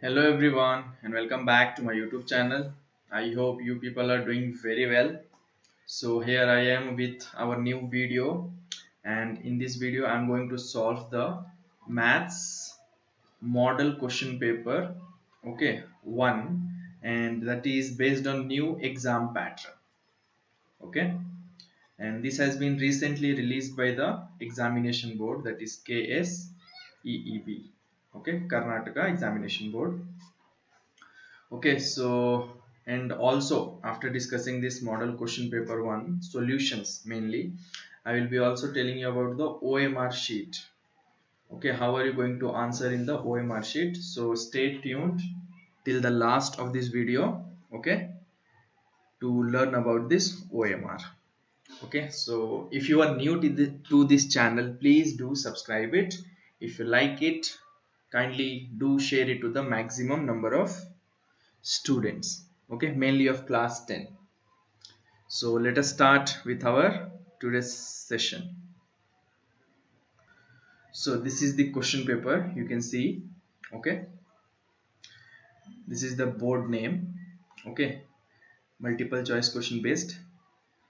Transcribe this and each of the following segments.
Hello everyone and welcome back to my YouTube channel. I hope you people are doing very well. So here I am with our new video, and in this video I'm going to solve the maths model question paper, okay, 1, and that is based on new exam pattern, okay, and this has been recently released by the examination board, that is KSEEB, okay, Karnataka Examination Board. Okay, so and also after discussing this model question paper 1 solutions mainly, I will be also telling you about the OMR sheet. Okay, how are you going to answer in the OMR sheet? So stay tuned till the last of this video, okay, to learn about this OMR. Okay, so if you are new to this channel, please do subscribe it. If you like it, kindly do share it to the maximum number of students, okay, mainly of class 10. So let us start with our today's session. So this is the question paper, you can see, okay, this is the board name, okay, multiple choice question based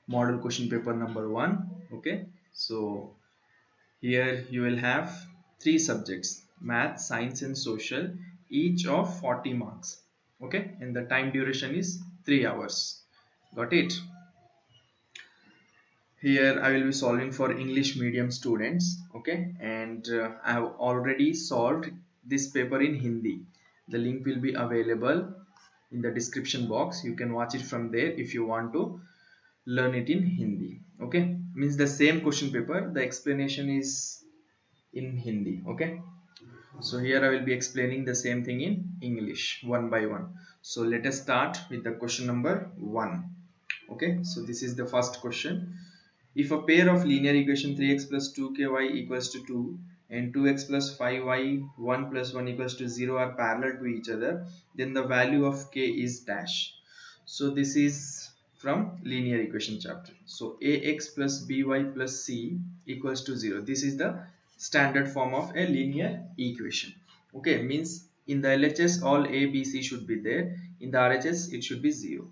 model question paper number 1, okay. So here you will have three subjects: math, science and social, each of 40 marks, okay, and the time duration is 3 hours. Got it? Here I will be solving for English medium students, okay, and I have already solved this paper in Hindi. The link will be available in the description box. You can watch it from there if you want to learn it in Hindi, okay. Means the same question paper, the explanation is in Hindi, okay. So here I will be explaining the same thing in English one by one. So let us start with the question number 1, okay. So this is the first question. If a pair of linear equation 3x plus 2ky equals to 2 and 2x plus 5y 1 plus 1 equals to 0 are parallel to each other, then the value of k is dash. So this is from linear equation chapter. So ax plus by plus c equals to 0. This is the standard form of a linear equation. Okay, means in the LHS all a, b, c should be there. In the RHS it should be 0.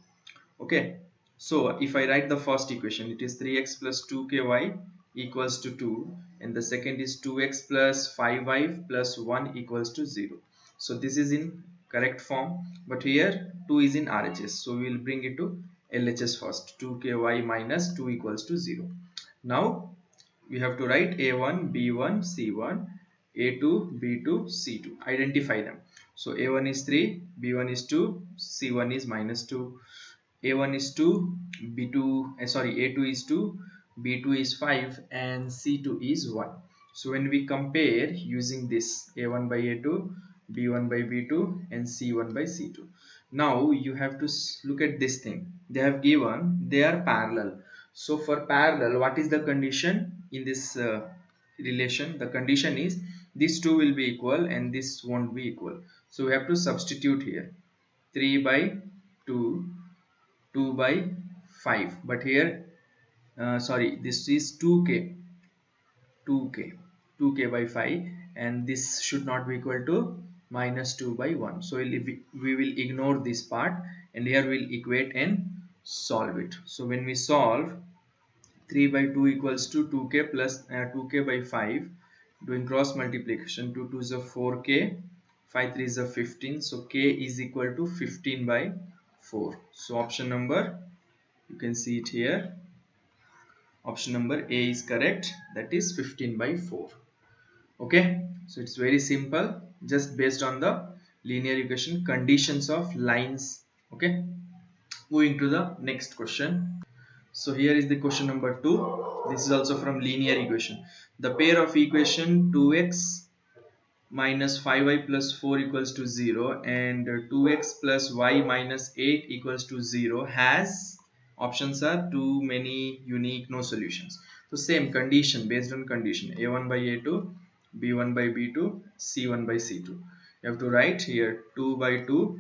Okay, so if I write the first equation, it is 3x plus 2ky equals to 2, and the second is 2x plus 5y plus 1 equals to 0. So this is in correct form, but here 2 is in RHS, so we will bring it to LHS first. 2ky minus 2 equals to 0. Now we have to write a1, b1, c1, a2, b2, c2. Identify them. So a1 is 3, b1 is 2, c1 is minus 2, a1 is 2, b2 a2 is 2, b2 is 5, and c2 is 1. So when we compare using this a1 by a2, b1 by b2, and c1 by c2, now you have to look at this thing. They have given they are parallel. So for parallel, what is the condition in this relation? The condition is these two will be equal and this won't be equal. So we have to substitute here. 3 by 2, 2 by 5, but here sorry, this is 2k 2k 2k by 5, and this should not be equal to minus 2 by 1. So we will ignore this part, and here we'll equate and solve it. So when we solve, 3 by 2 equals to 2k plus 2k by 5, doing cross multiplication, 2 2 is a 4k, 5 3 is a 15, so k is equal to 15 by 4. So option number, you can see it here, option number A is correct, that is 15 by 4. Okay, so it's very simple, just based on the linear equation conditions of lines. Okay, moving to the next question. So here is the question number 2. This is also from linear equation. The pair of equation 2x minus 5y plus 4 equals to 0 and 2x plus y minus 8 equals to 0 has, options are too many, unique, no solutions. So same condition, based on condition, a1 by a2, b1 by b2, c1 by c2. You have to write here 2 by 2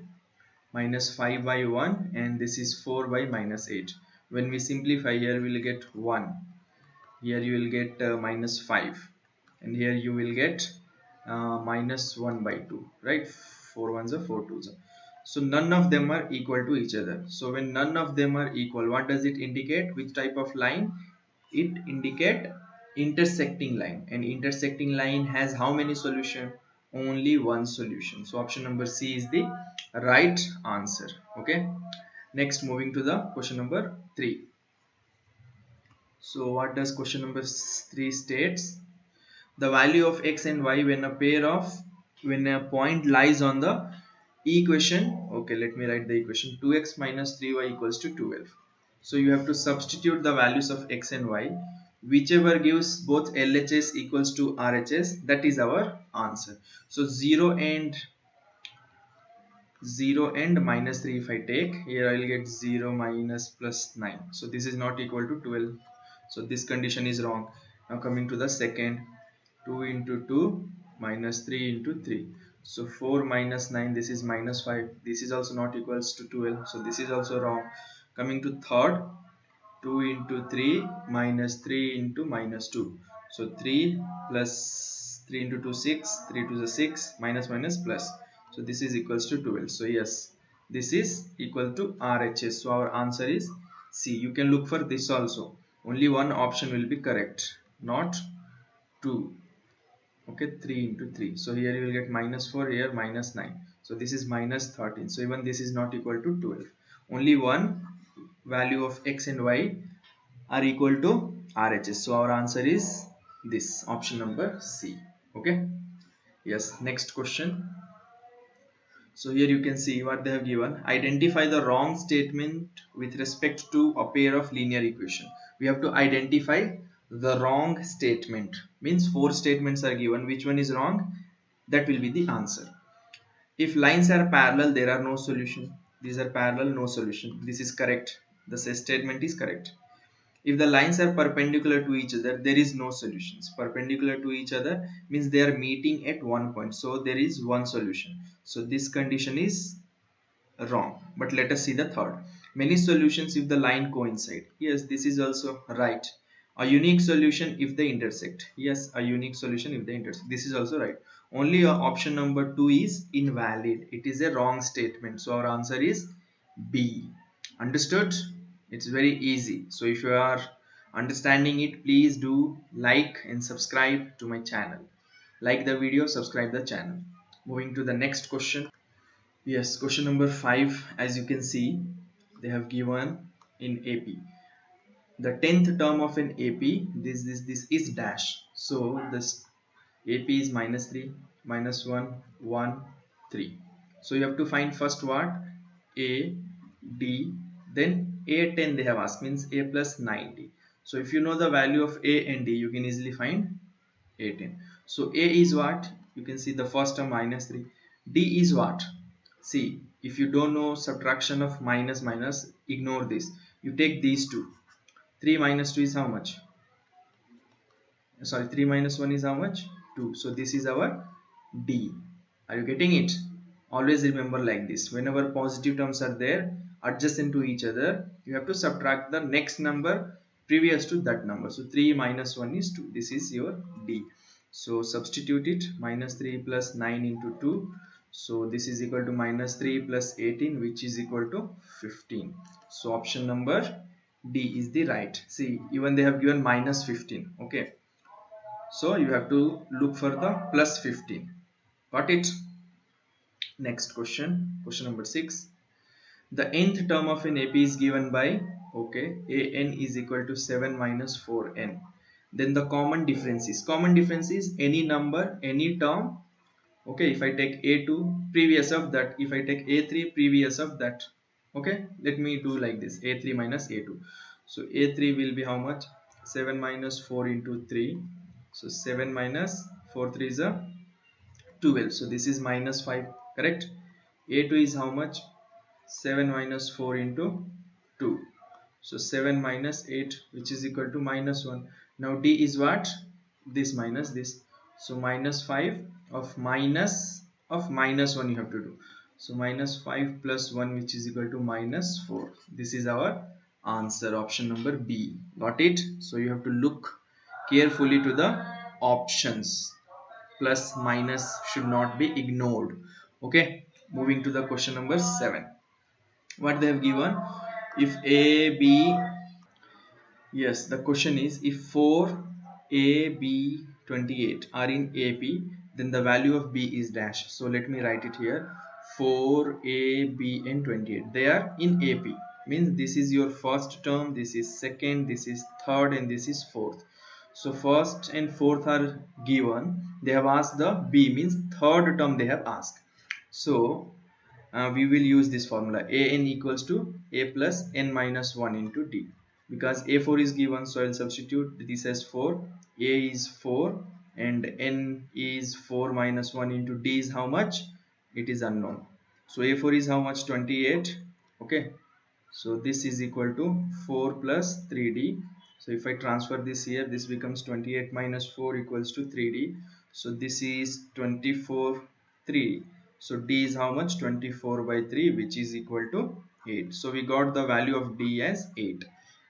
minus 5 by 1, and this is 4 by minus 8. When we simplify, here we will get 1, here you will get minus 5, and here you will get minus 1 by 2, right? 4 ones are 4 twos are. So none of them are equal to each other. So when none of them are equal, what does it indicate? Which type of line? It indicate intersecting line, and intersecting line has how many solution? Only one solution. So option number C is the right answer. Okay, next moving to the question number 3. So what does question number 3 states? The value of x and y when a point lies on the equation. Okay, let me write the equation. 2x minus 3y equals to 12. So you have to substitute the values of x and y, whichever gives both LHS equals to RHS. That is our answer. So 0 and minus 3, if I take here, I will get 0 minus plus 9. So this is not equal to 12. So this condition is wrong. Now coming to the second, 2 into 2 minus 3 into 3. So 4 minus 9, this is minus 5. This is also not equals to 12. So this is also wrong. Coming to third, 2 into 3 minus 3 into minus 2. So 3 plus 3 into 2, 6. 3 to the 6, minus minus plus. So this is equals to 12. So yes, this is equal to RHS. So our answer is C. You can look for this also. Only one option will be correct, not 2. Okay, 3 into 3. So here you will get minus 4, here minus 9. So this is minus 13. So even this is not equal to 12. Only one value of x and y are equal to RHS. So our answer is this, option number C. Okay. Yes, next question. So here you can see what they have given. Identify the wrong statement with respect to a pair of linear equation. We have to identify the wrong statement. Means 4 statements are given. Which one is wrong? That will be the answer. If lines are parallel, there are no solution. These are parallel, no solution. This is correct. The statement is correct. If the lines are perpendicular to each other, there is no solutions. Perpendicular to each other means they are meeting at one point. So there is one solution. So this condition is wrong. But let us see the third. Many solutions if the line coincide. Yes, this is also right. A unique solution if they intersect. Yes, a unique solution if they intersect. This is also right. Only option number 2 is invalid. It is a wrong statement. So our answer is B. Understood? It's very easy. So if you are understanding it, please do like and subscribe to my channel. Like the video, subscribe the channel. Moving to the next question. Yes, question number 5. As you can see, they have given in AP. The 10th term of an AP, this is dash. So this AP is minus 3, minus 1, 1, 3. So you have to find first what? A, D, then A10 they have asked, means A plus 90. So if you know the value of A and D, you can easily find A10. So A is what? You can see the first term minus 3. D is what? See, if you don't know subtraction of minus minus, ignore this. You take these two. 3 minus 2 is how much? Sorry, 3 minus 1 is how much? 2. So this is our D. Are you getting it? Always remember like this. Whenever positive terms are there adjacent to each other, you have to subtract the next number previous to that number. So 3 minus 1 is 2. This is your D. So substitute it. Minus 3 plus 9 into 2. So this is equal to minus 3 plus 18, which is equal to 15. So option number D is the right. See, even they have given minus 15. Okay. So you have to look for the plus 15. Got it? Next question. Question number 6. The nth term of an AP is given by, okay, an is equal to 7 minus 4n. Then the common difference is any number, any term. Okay, if I take A2 previous of that, if I take A3 previous of that. Okay, let me do like this, A3 minus A2. So A3 will be how much? 7 minus 4 into 3. So 7 minus 4, 3 is a 12. So this is minus 5, correct? A2 is how much? 7 minus 4 into 2. So 7 minus 8, which is equal to minus 1. Now D is what? This minus this. So minus 5 of minus 1 you have to do. So minus 5 plus 1, which is equal to minus 4. This is our answer, option number B. Got it? So you have to look carefully to the options. Plus minus should not be ignored. Okay. Moving to the question number 7. What they have given, if a b, yes, the question is if 4 a b 28 are in AP, then the value of b is dash. So let me write it here. 4 a b and 28, they are in AP, means this is your first term, this is second, this is third, and this is fourth. So first and fourth are given, they have asked the b, means third term they have asked. So we will use this formula, an equals to a plus n minus 1 into d, because a4 is given, so I'll substitute this as 4, a is 4, and n is 4 minus 1 into d is how much, it is unknown. So a4 is how much, 28. Okay, so this is equal to 4 plus 3d. So if I transfer this here, this becomes 28 minus 4 equals to 3d. So this is 24 3. So d is how much, 24 by 3, which is equal to 8. So we got the value of d as 8.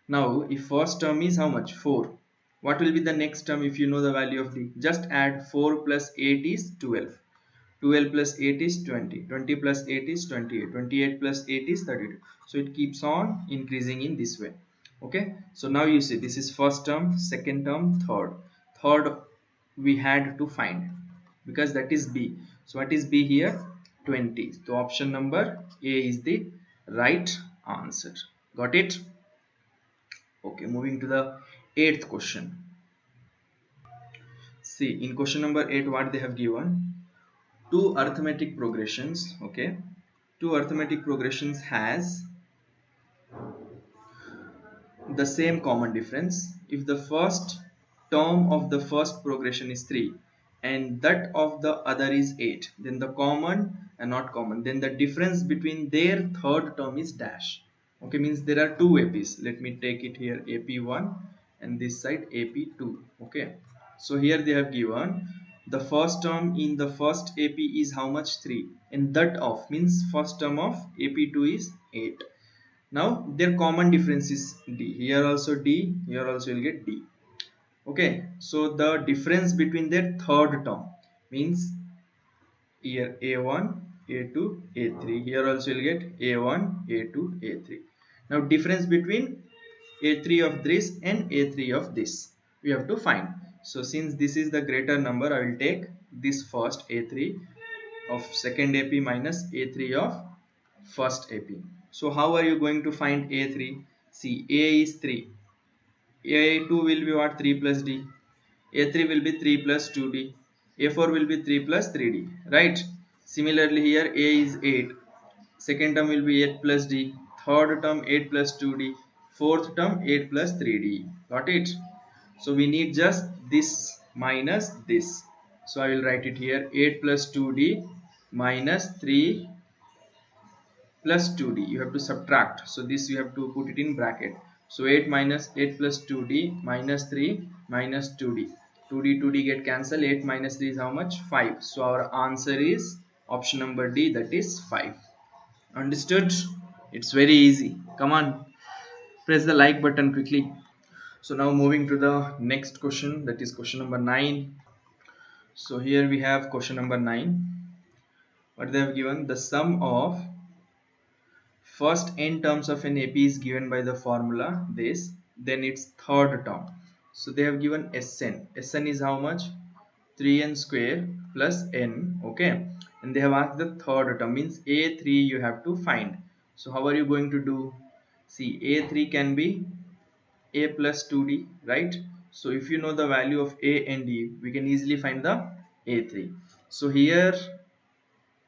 Now if first term is how much, 4, what will be the next term if you know the value of d? Just add 4 plus 8 is 12. 12 plus 8 is 20. 20 plus 8 is 28. 28 plus 8 is 32. So it keeps on increasing in this way. Okay. So now you see this is first term, second term, third. Third we had to find because that is B. So what is B here? 20. So option number A is the right answer. Got it? Okay. Moving to the 8th question. See, in question number 8, what they have given? Two arithmetic progressions. Okay, two arithmetic progressions has the same common difference. If the first term of the first progression is 3 and that of the other is 8, then the common and not common, then the difference between their third term is dash. Okay, means there are two APs. Let me take it here, AP1 and this side AP2. Okay, so here they have given the first term in the first AP is how much, 3, and that of means first term of AP2 is 8. Now their common difference is D. Here also D, here also you'll get D. Okay, so the difference between their third term means here A1, A2, A3. Here also you'll get A1, A2, A3. Now difference between A3 of this and A3 of this we have to find. So since this is the greater number, I will take this first A3 of second AP minus A3 of first AP. So how are you going to find A3? See, A is 3. A2 will be what? 3 plus D. A3 will be 3 plus 2D. A4 will be 3 plus 3D. Right? Similarly here A is 8. Second term will be 8 plus D. Third term 8 plus 2D. Fourth term 8 plus 3D. Got it? So we need just this minus this. So I will write it here, 8 plus 2D minus 3 plus 2d. You have to subtract, so this you have to put it in bracket. So 8 minus 8 plus 2d minus 3 minus 2d. 2d get cancelled. 8 minus 3 is how much? 5. So our answer is option number D, that is 5. Understood? It's very easy. Come on, press the like button quickly. So now moving to the next question, that is question number 9. So here we have question number 9. What they have given, the sum of first n terms of an AP is given by the formula this, then its third term. So they have given Sn. Sn is how much? 3n square plus n. Okay, and they have asked the third term, means A3 you have to find. So how are you going to do? See, A3 can be A plus 2d, right? So if you know the value of A and D, we can easily find the A3. So here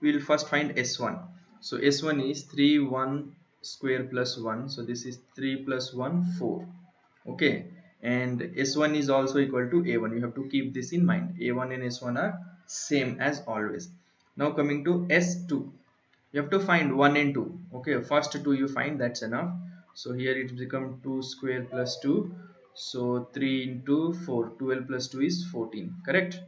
we will first find S1. So S1 is 3 1 square plus 1. So this is 3 plus 1 4. Okay, and S1 is also equal to A1. You have to keep this in mind. A1 and S1 are same as always. Now coming to S2, you have to find 1 and 2. Okay, first 2 you find, that's enough. So here it become 2 square plus 2. So 3 into 4, 12 plus 2 is 14. Correct?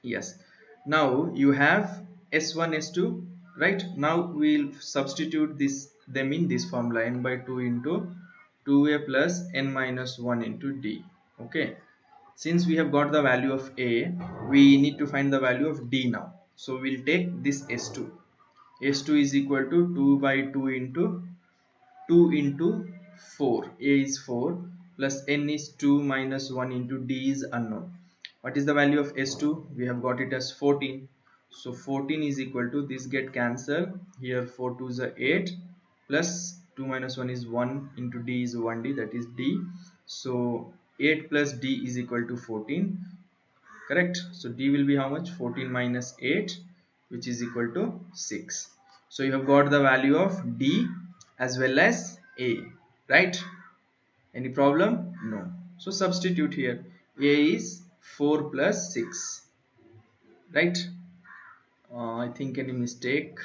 Yes. Now you have S1 S2, right? Now we'll substitute them in this formula, n by 2 into 2a plus n minus 1 into d. Okay, since we have got the value of a, we need to find the value of d now. So we'll take this S2. S2 is equal to 2 by 2 into 2 into 4. A is 4 plus n is 2 minus 1 into D is unknown. What is the value of S2? We have got it as 14. So 14 is equal to, this get cancelled. Here 4 2 is 8 plus 2 minus 1 is 1 into D is 1D, that is D. So 8 plus D is equal to 14. Correct. So D will be how much? 14 minus 8, which is equal to 6. So you have got the value of D as well as A, right? Any problem? No. So substitute here. A is 4 plus 6, right? I think any mistake.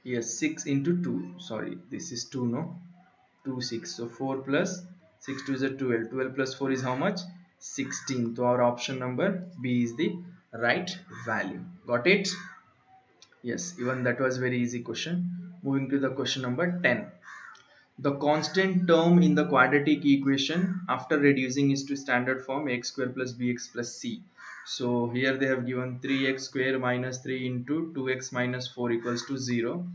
Yes, 6 into 2. Sorry, this is 2, no? 2 6. So 4 plus 6 2 is a 12. 12 plus 4 is how much? 16. So our option number B is the right value. Got it? Yes, even that was very easy question. Moving to the question number 10. The constant term in the quadratic equation after reducing is to standard form x square plus bx plus c. So here they have given 3x square minus 3 into 2x minus 4 equals to 0.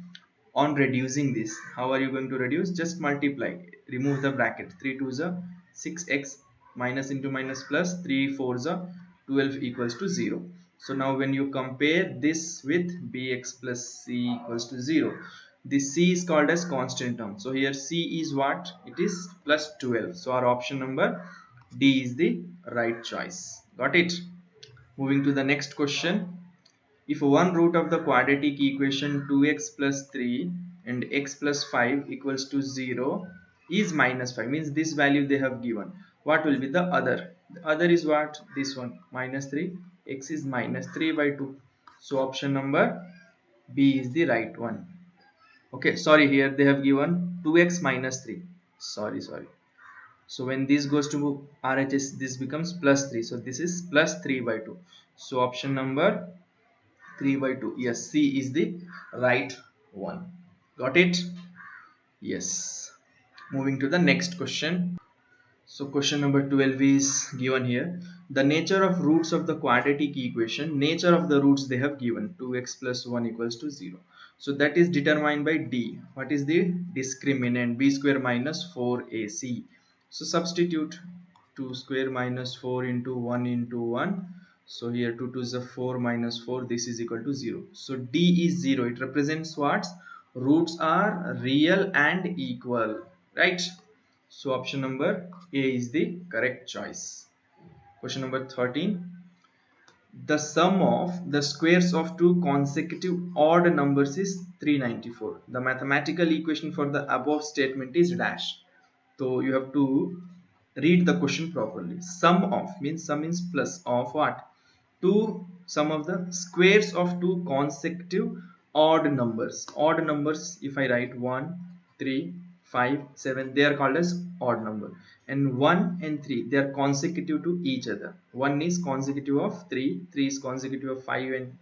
On reducing this, how are you going to reduce? Just multiply, remove the bracket. 3 2 is a 6x, minus into minus plus, 3 4 is a 12 equals to 0. So now when you compare this with bx plus c equals to 0, this c is called as constant term. So here c is what? It is plus 12. So our option number D is the right choice. Got it? Moving to the next question. If one root of the quadratic equation 2x plus 3 and x plus 5 equals to 0 is minus 5, means this value they have given, what will be the other? The other is what? This one, minus 3, x is minus 3 by 2. So option number B is the right one. Okay, sorry, here they have given 2x minus 3. Sorry. So when this goes to RHS, this becomes plus 3. So this is plus 3 by 2. So option number 3 by 2. Yes, C is the right one. Got it? Yes. Moving to the next question. So question number 12 is given here. The nature of roots of the quadratic equation, nature of the roots they have given, 2x plus 1 equals to 0. So that is determined by D. What is the discriminant? B square minus 4AC. So substitute 2 square minus 4 into 1 into 1. So here 2 2 is a 4 minus 4. This is equal to 0. So D is 0. It represents what? Roots are real and equal. Right? So option number A is the correct choice. Question number 13. The sum of the squares of two consecutive odd numbers is 394. The mathematical equation for the above statement is dash. So you have to read the question properly. Sum of means sum means plus of what? Sum of the squares of two consecutive odd numbers. Odd numbers, if I write 1, 3, 5, 7, they are called as odd number. And 1 and 3, they are consecutive to each other. 1 is consecutive of 3, 3 is consecutive of 5, and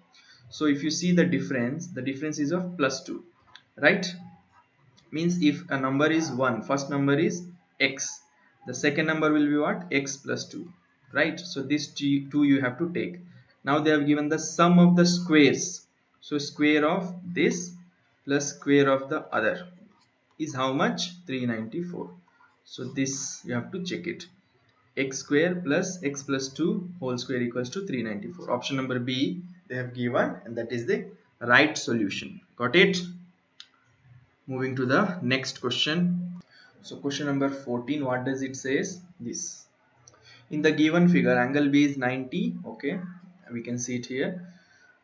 so if you see the difference is of plus 2, right? Means if a number is 1, first number is x, the second number will be what? X plus 2, right? So this 2 you have to take. Now they have given the sum of the squares. So square of this plus square of the other is how much? 394. So this you have to check it. X square plus x plus 2 whole square equals to 394. Option number B they have given, and that is the right solution. Got it? Moving to the next question. So question number 14, what does it says? This. In the given figure, angle B is 90. Okay, we can see it here.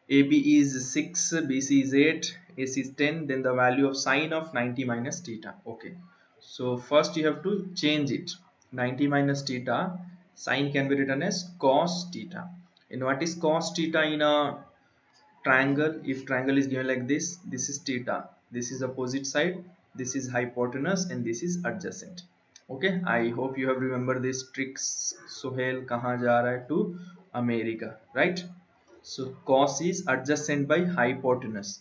AB is 6, BC is 8, AC is 10. Then the value of sine of 90 minus theta. Okay, so first you have to change it. 90 minus theta, sine can be written as cos theta. And what is cos theta in a triangle? If triangle is given like this is theta, this is opposite side, this is hypotenuse, and this is adjacent. Okay, I hope you have remembered this tricks. Sohail kahan ja raha hai? To America, right? So cos is adjacent by hypotenuse.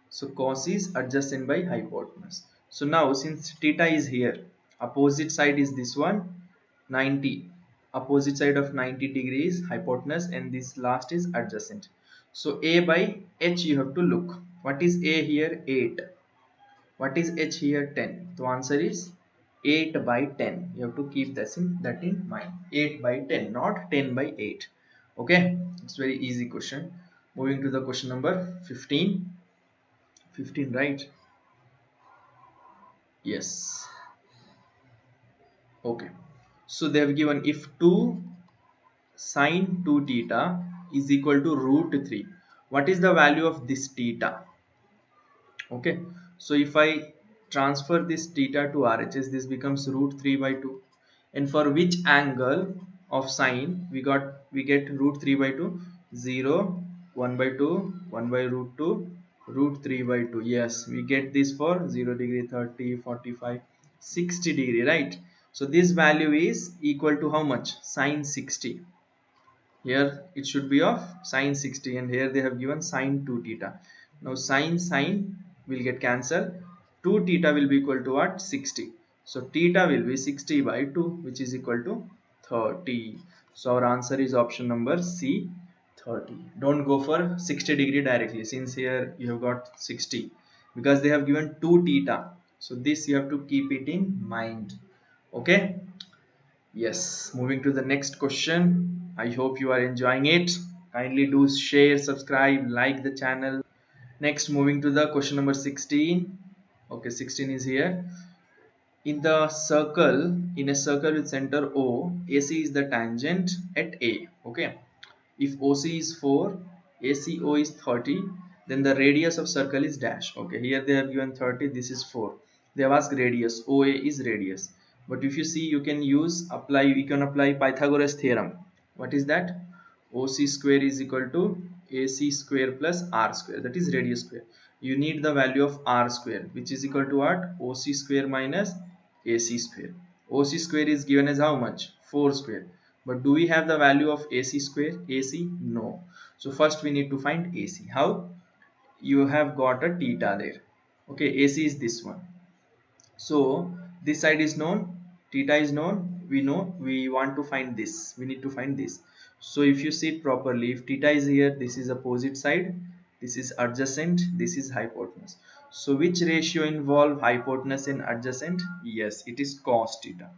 So cos is adjacent by hypotenuse. So now since theta is here, opposite side is this one, 90, opposite side of 90 degrees hypotenuse, and this last is adjacent. So A by H you have to look. What is a here? 8. What is h here? 10. The answer is 8 by 10. You have to keep that in mind. 8 by 10, not 10 by 8. Okay, it's very easy question. Moving to the question number 15. 15, right? Yes. Okay. So they have given if 2 sine 2 theta is equal to root 3. What is the value of this theta? Okay, so if I transfer this theta to RHS, this becomes root 3 by 2. And for which angle of sine we get root 3 by 2? 0, 1 by 2, 1 by root 2, root 3 by 2. Yes, we get this for 0 degree, 30, 45, 60 degree, right? So this value is equal to how much? Sine 60. Here it should be of sine 60, and here they have given sine 2 theta. Now sine will get cancelled. 2 theta will be equal to what? 60. So theta will be 60 by 2, which is equal to 30. So our answer is option number C, 30. Don't go for 60 degree directly, since here you have got 60, because they have given 2 theta. So this you have to keep it in mind. Okay. Yes, moving to the next question. I hope you are enjoying it. Kindly do share, subscribe, like the channel. Next, moving to the question number 16. Okay, 16 is here. In a circle with center O, AC is the tangent at A. Okay. If OC is 4, ACO is 30, then the radius of circle is dash. Okay, here they have given 30, this is 4. They have asked radius, OA is radius. But if you see, you can apply Pythagoras theorem. What is that? OC square is equal to AC square plus R square, that is radius square. You need the value of R square, which is equal to what? OC square minus AC square. OC square is given as how much? 4 square. But do we have the value of AC square? AC? No. So first we need to find AC. How? You have got a theta there. Okay, AC is this one. So this side is known, theta is known, we know, we want to find this, we need to find this. So if you see it properly, if theta is here, this is opposite side, this is adjacent, this is hypotenuse. So which ratio involve hypotenuse and adjacent? Yes, it is cos theta.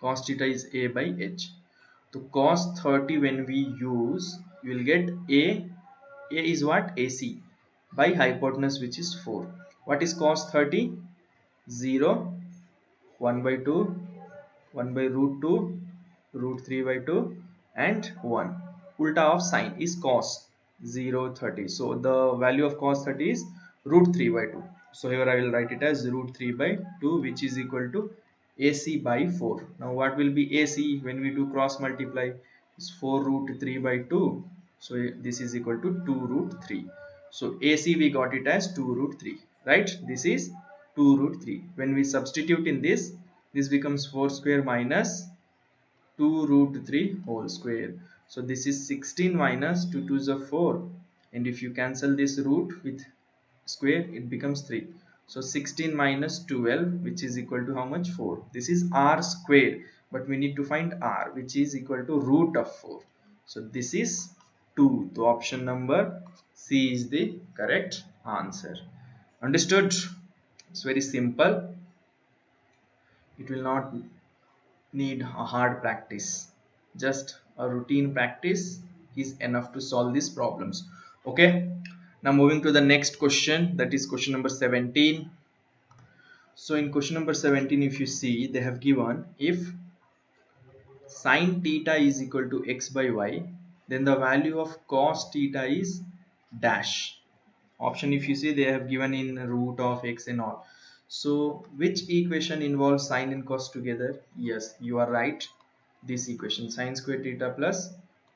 Cos theta is A by H. So cos 30 when we use, you will get A is what? AC by hypotenuse, which is 4. What is cos 30? 0, 1 by 2, 1 by root 2, root 3 by 2, and 1. Ulta of sine is cos 0, 30. So the value of cos 30 is root 3 by 2. So here I will write it as root 3 by 2, which is equal to AC by 4. Now what will be AC when we do cross multiply? Is 4 root 3 by 2. So this is equal to 2 root 3. So AC we got it as 2 root 3, right? This is 2 root 3. When we substitute in this becomes 4 square minus 2 root 3 whole square. So this is 16 minus 2 2s are 4. And if you cancel this root with square, it becomes 3. So 16 minus 12, which is equal to how much? 4. This is r square. But we need to find r, which is equal to root of 4. So this is 2. So option number C is the correct answer. Understood? It's very simple. It will not need a hard practice. Just a routine practice is enough to solve these problems. Okay. Now moving to the next question, that is question number 17. So in question number 17, if you see, they have given if sine theta is equal to x by y, then the value of cos theta is dash. Option if you see, they have given in root of x and all. So which equation involves sine and cos together? Yes, you are right. This equation, sine square theta plus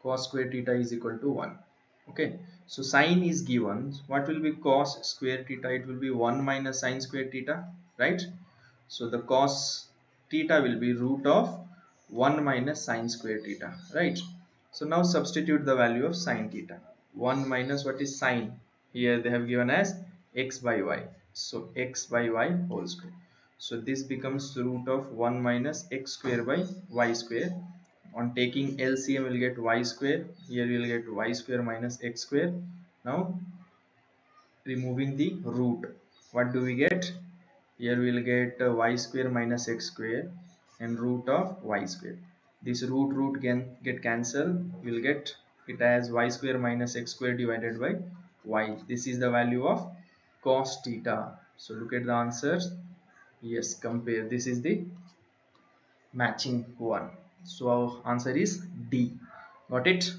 cos square theta is equal to 1. Okay, so sine is given. What will be cos square theta? It will be 1 minus sine square theta, right? So the cos theta will be root of 1 minus sine square theta, right? So now substitute the value of sine theta. 1 minus what is sine? Here they have given as x by y. So x by y whole square. So this becomes root of 1 minus x square by y square. On taking LCM, we'll get y square. Here we'll get y square minus x square. Now removing the root, what do we get? Here we will get y square minus x square and root of y square. This root can get cancelled. We will get it as y square minus x square divided by y. This is the value of cos theta. So look at the answers. Yes, compare. This is the matching one. So our answer is D. Got it?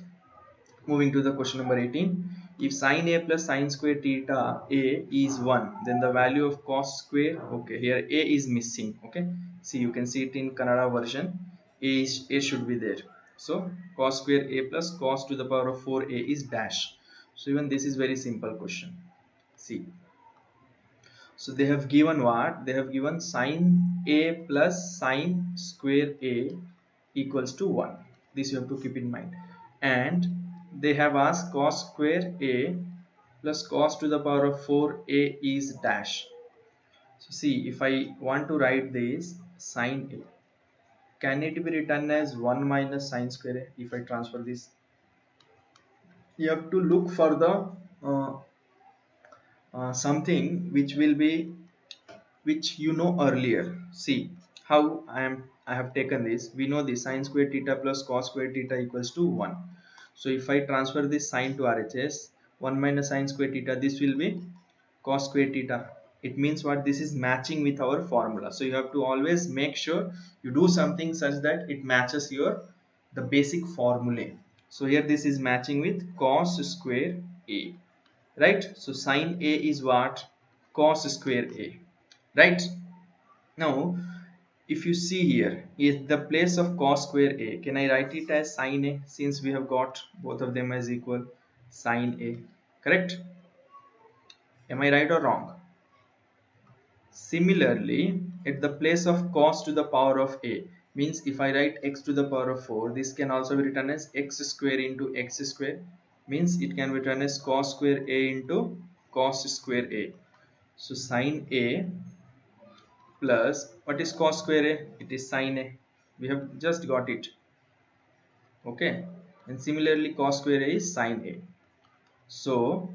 Moving to the question number 18. If sine a plus sine square theta a is 1, then the value of cos square, okay, here a is missing, okay. See, you can see it in Kannada version. A should be there. So cos square a plus cos to the power of 4a is dash. So even this is very simple question. See. So they have given what? They have given sine a plus sine square a equals to 1. This you have to keep in mind. And they have asked cos square a plus cos to the power of 4a is dash. So see, if I want to write this sine a, can it be written as 1 minus sine square a? If I transfer this, you have to look for the something which you know earlier. See how I have taken this. We know the sine square theta plus cos square theta equals to 1. So if I transfer this sine to RHS, 1 minus sine square theta, this will be cos square theta. It means what? This is matching with our formula. So you have to always make sure you do something such that it matches the basic formulae. So here this is matching with cos square a, right? So sine a is what? Cos square a, right? Now if you see here, in the place of cos square a, can I write it as sine a, since we have got both of them as equal? Sine a, correct? Am I right or wrong? Similarly, at the place of cos to the power of a, means if I write x to the power of 4, this can also be written as x square into x square, means it can be written as cos square a into cos square a. So sine a plus, what is cos square a? It is sine a. We have just got it, okay. And similarly cos square a is sine a. So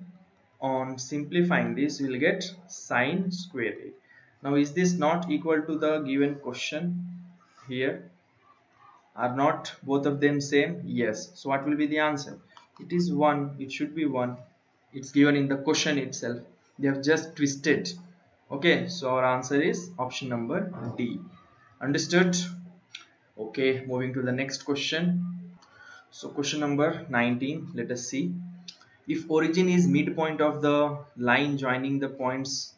on simplifying this, we will get sine square a. Now is this not equal to the given question here? Are not both of them same? Yes. So what will be the answer? It is 1. It should be 1. It's given in the question itself. They have just twisted. Okay. So our answer is option number D. Understood? Okay. Moving to the next question. So question number 19. Let us see. If origin is midpoint of the line joining the points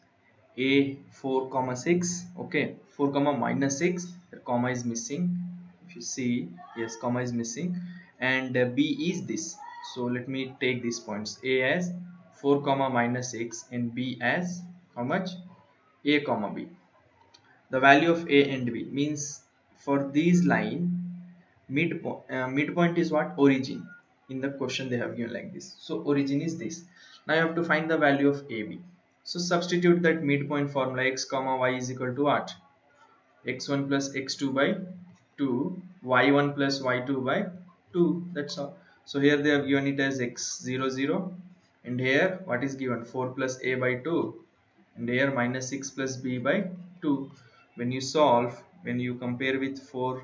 a 4 comma 6, okay, 4 comma minus 6, the comma is missing. If you see, yes, comma is missing, and b is this. So let me take these points, a as 4 comma minus 6 and b as how much? A comma b. The value of a and b means for these line midpoint is what? Origin. In the question they have given like this. So origin is this. Now you have to find the value of AB. So substitute that midpoint formula, x comma y is equal to what? x1 plus x2 by 2, y1 plus y2 by 2. That's all. So here they have given it as x0 0, and here what is given? 4 plus a by 2, and here minus 6 plus b by 2. When you solve, when you compare with 4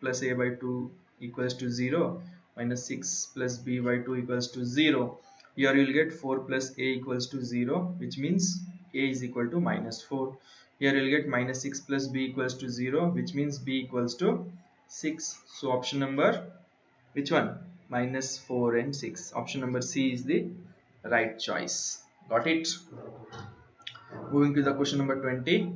plus a by 2 equals to 0, minus 6 plus b by 2 equals to 0, here you will get 4 plus a equals to 0, which means a is equal to minus 4. Here you will get minus 6 plus b equals to 0, which means b equals to 6. So option number, which one? Minus 4 and 6. Option number C is the right choice. Got it? Moving to the question number 20.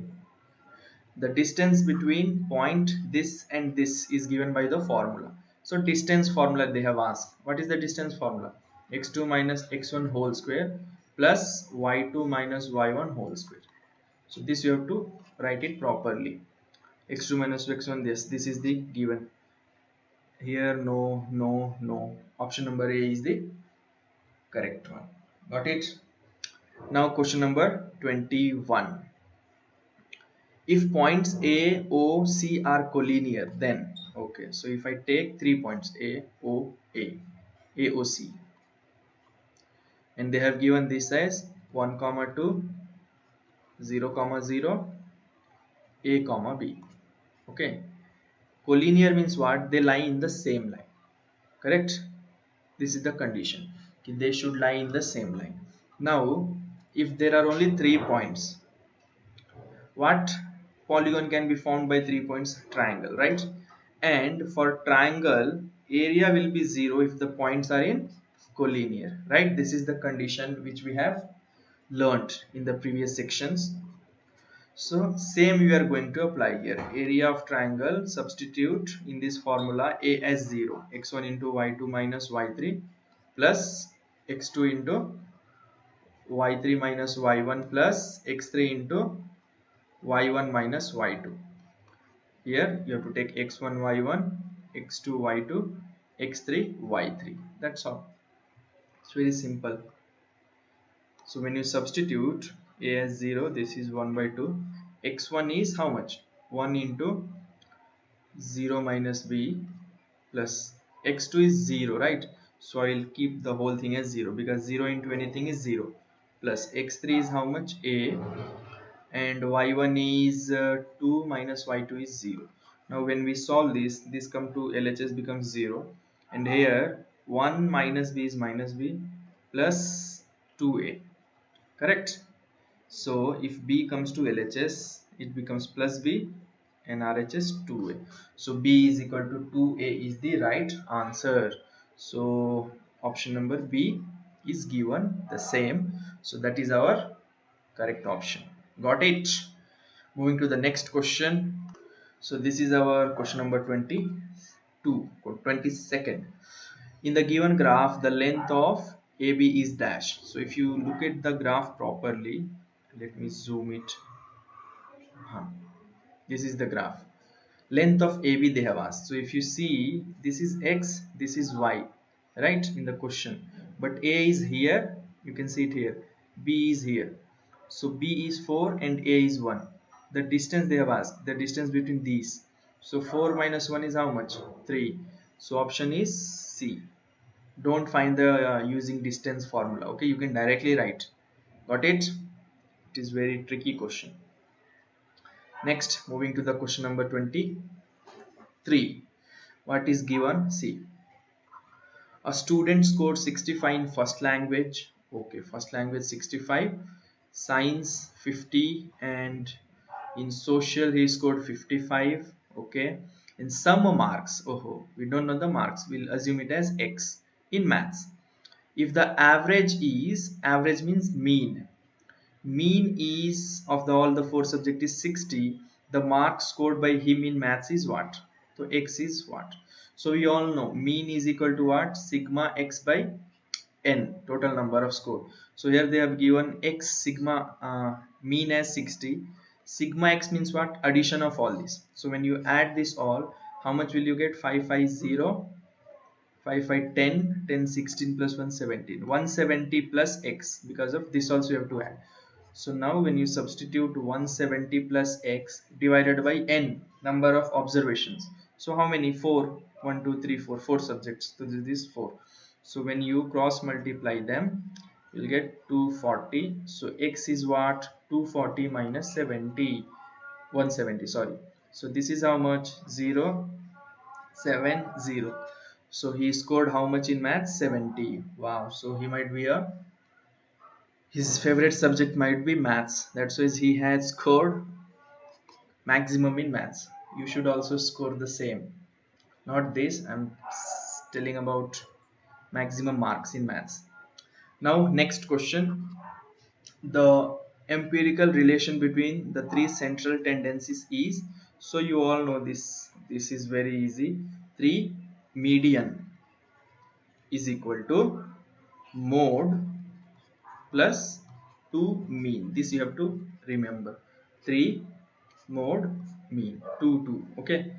The distance between point this and this is given by the formula. So distance formula they have asked. What is the distance formula? x2 minus x1 whole square plus y2 minus y1 whole square. So this you have to write it properly. x2 minus x1, this is the given. Here no. Option number A is the correct one. Got it? Now question number 21. If points A, O, C are collinear, then okay. So if I take 3 points A, O, A, O, C, and they have given this as 1 comma 2, 0 comma 0, a comma b. Okay, collinear means what? They lie in the same line, correct? This is the condition, they should lie in the same line. Now if there are only 3 points, what polygon can be found by 3 points? Triangle, right? And for triangle, area will be 0 if the points are in collinear, right? This is the condition which we have learnt in the previous sections. So same we are going to apply here. Area of triangle, substitute in this formula a as 0, x1 into y2 minus y3 plus x2 into y3 minus y1 plus x3 into y1 minus y2. Here you have to take x1 y1, x2 y2, x3 y3. That's all. It's very simple. So when you substitute a as 0, this is 1 by 2. x1 is how much? 1 into 0 minus b plus x2 is 0, right? So I will keep the whole thing as 0 because 0 into anything is 0, plus x3 is how much? A, and y1 is 2 minus y2 is 0. Now when we solve this come to LHS becomes 0, and here 1 minus b is minus b plus 2a, correct? So if b comes to LHS, it becomes plus b and RHS 2a. So b is equal to 2a is the right answer. So option number B is given the same. So that is our correct option. Got it? Moving to the next question. So this is our question number 22. In the given graph, the length of AB is dash. So if you look at the graph properly, let me zoom it. This is the graph. Length of AB they have asked. So if you see, this is X, this is Y, right, in the question. But A is here, you can see it here. B is here. So B is 4 and A is 1. The distance they have asked, the distance between these. So 4 minus 1 is how much? 3. So option is C. Don't find the using distance formula. Okay, you can directly write. Got it? It is very tricky question. Next, moving to the question number 23. What is given? See, a student scored 65 in first language. Okay, first language 65, science 50, and in social he scored 55. Okay, in some marks, we don't know the marks, we'll assume it as X. In maths, if the average means mean is of all the 4 subjects is 60, the mark scored by him in maths is what? So X is what? So we all know mean is equal to what? Sigma X by n, total number of score. So here they have given X sigma mean as 60. Sigma X means what? Addition of all this. So when you add this all, how much will you get? 550, 5 5 10, 10 16 plus 1 17, 170 plus X. Because of this also you have to add. So now when you substitute 170 plus X divided by n, number of observations. So how many? 4. 1 2 3 4, 4 subjects. So this is 4. So when you cross multiply them, you'll get 240. So X is what? 240 minus 70, 170, sorry. So this is how much? 0 7 0. So he scored how much in maths? 70. Wow. So he might be his favorite subject might be maths. That's why he has scored maximum in maths. You should also score the same. Not this, I'm telling about maximum marks in maths. Now next question. The empirical relation between the 3 central tendencies is, so you all know this. This is very easy. 3 median is equal to mode plus 2 mean. This you have to remember. 3 mode mean 2 2. Okay,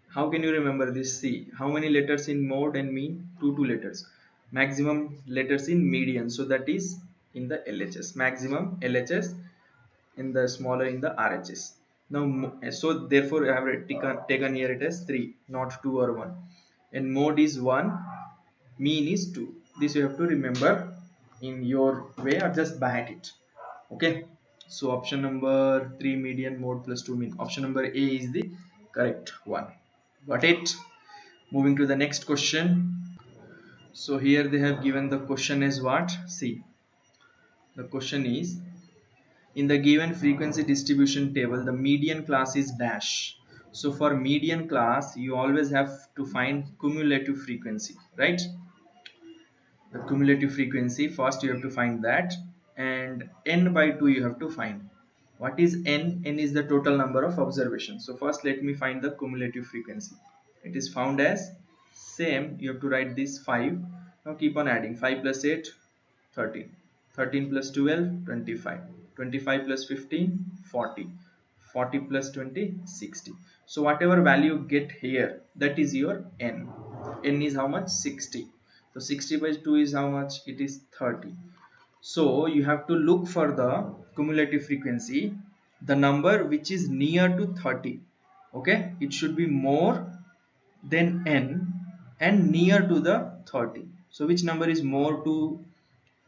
how can you remember this? See, how many letters in mode and mean? 2 letters. Maximum letters in median, so that is in the LHS. Maximum LHS in the smaller in the RHS. Now so therefore I have taken here it as 3, not 2 or 1, and mode is 1, mean is 2. This you have to remember in your way or just by at it. Okay, so option number 3, median mode plus 2 mean. Option number A is the correct one. Got it? Moving to the next question. So here they have given the question as what? See, the question is, in the given frequency distribution table, the median class is dash. So for median class, you always have to find cumulative frequency, right? The cumulative frequency, first you have to find that, and n by 2 you have to find. What is n? N is the total number of observations. So first let me find the cumulative frequency. It is found as same, you have to write this 5. Now keep on adding. 5 plus 8, 13. 13 plus 12, 25. 25 plus 15, 40. 40 plus 20, 60. So whatever value you get here, that is your n. N is how much? 60. So 60 by 2 is how much? It is 30. So you have to look for the cumulative frequency, the number which is near to 30. Okay, it should be more than n and near to the 30. So which number is more to